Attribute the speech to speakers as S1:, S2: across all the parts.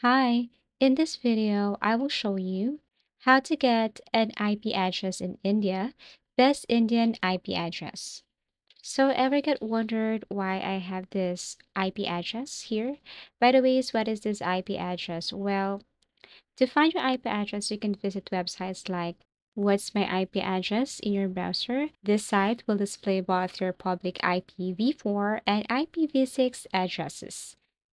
S1: Hi, in this video, I will show you how to get an IP address in India, best Indian IP address. So ever get wondered why I have this IP address here? By the way, what is this IP address? Well, to find your IP address, you can visit websites like What's My IP Address in your browser. This site will display both your public IPv4 and IPv6 addresses.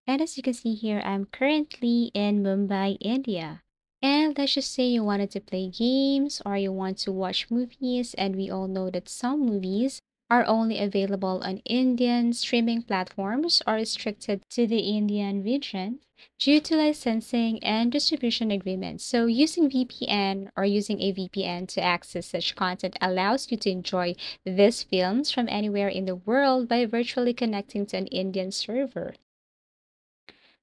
S1: And as you can see here, I'm currently in Mumbai, India. And let's just say you wanted to play games or you want to watch movies, and we all know that some movies are only available on Indian streaming platforms or restricted to the Indian region due to licensing and distribution agreements. So, using VPN or using a VPN to access such content allows you to enjoy these films from anywhere in the world by virtually connecting to an Indian server.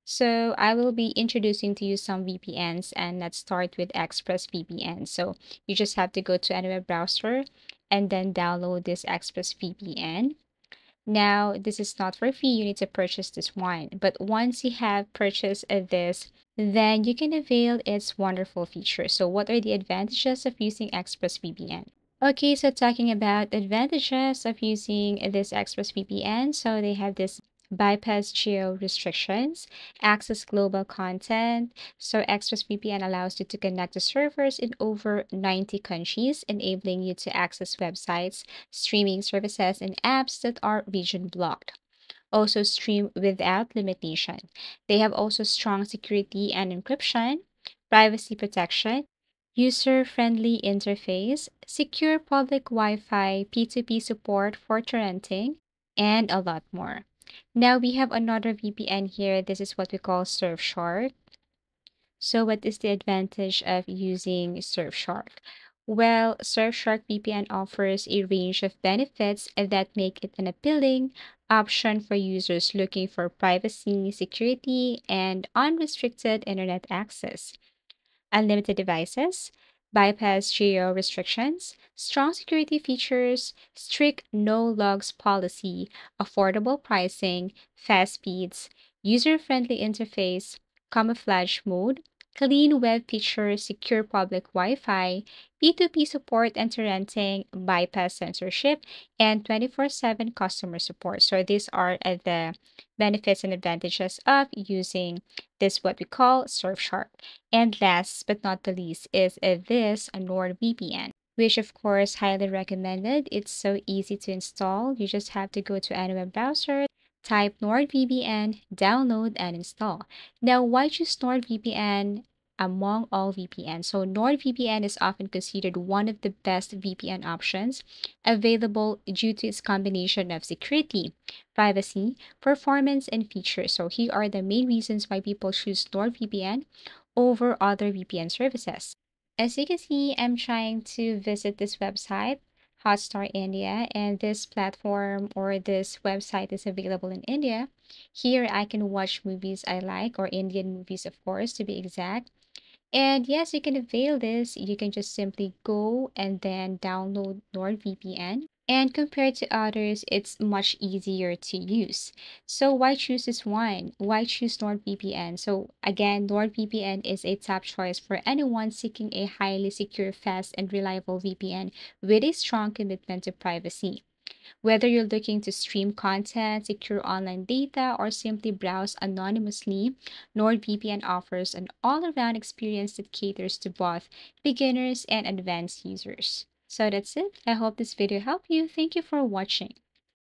S1: So I will be introducing to you some VPNs, and let's start with ExpressVPN. So you just have to go to any web browser and then download this ExpressVPN. Now, this is not for free. You need to purchase this one. But once you have purchased this, then you can avail its wonderful features. So what are the advantages of using ExpressVPN? Okay, so talking about advantages of using this ExpressVPN, so they have this bypass geo restrictions, access global content. So ExpressVPN allows you to connect to servers in over 90 countries, enabling you to access websites, streaming services, and apps that are region blocked. Also stream without limitation. They have also strong security and encryption, privacy protection, user-friendly interface, secure public Wi-Fi, P2P support for torrenting, and a lot more. Now we have another VPN here. This is what we call Surfshark. So what is the advantage of using Surfshark? Well, Surfshark VPN offers a range of benefits that make it an appealing option for users looking for privacy, security, and unrestricted internet access. Unlimited devices, bypass geo restrictions, strong security features, strict no logs policy, affordable pricing, fast speeds, user friendly interface, camouflage mode, clean web features, secure public Wi Fi, P2P support and renting, bypass censorship, and 24/7 customer support. So, these are the benefits and advantages of using this, what we call Surfshark. And last but not the least is this NordVPN, which of course highly recommended. It's so easy to install. You just have to go to any web browser, type NordVPN, download and install. Now, why choose NordVPN among all VPN? So NordVPN is often considered one of the best VPN options available due to its combination of security, privacy, performance, and features. So here are the main reasons why people choose NordVPN over other VPN services. As you can see, I'm trying to visit this website, Hotstar India, and this platform or this website is available in India. Here I can watch movies I like, or Indian movies, of course, to be exact. And yes, you can avail this. You can just simply go and then download NordVPN. And compared to others, it's much easier to use. So why choose this one? Why choose NordVPN? So again, NordVPN is a top choice for anyone seeking a highly secure, fast, and reliable VPN with a strong commitment to privacy. Whether you're looking to stream content, secure online data, or simply browse anonymously, NordVPN offers an all-around experience that caters to both beginners and advanced users. So that's it. I hope this video helped you. Thank you for watching.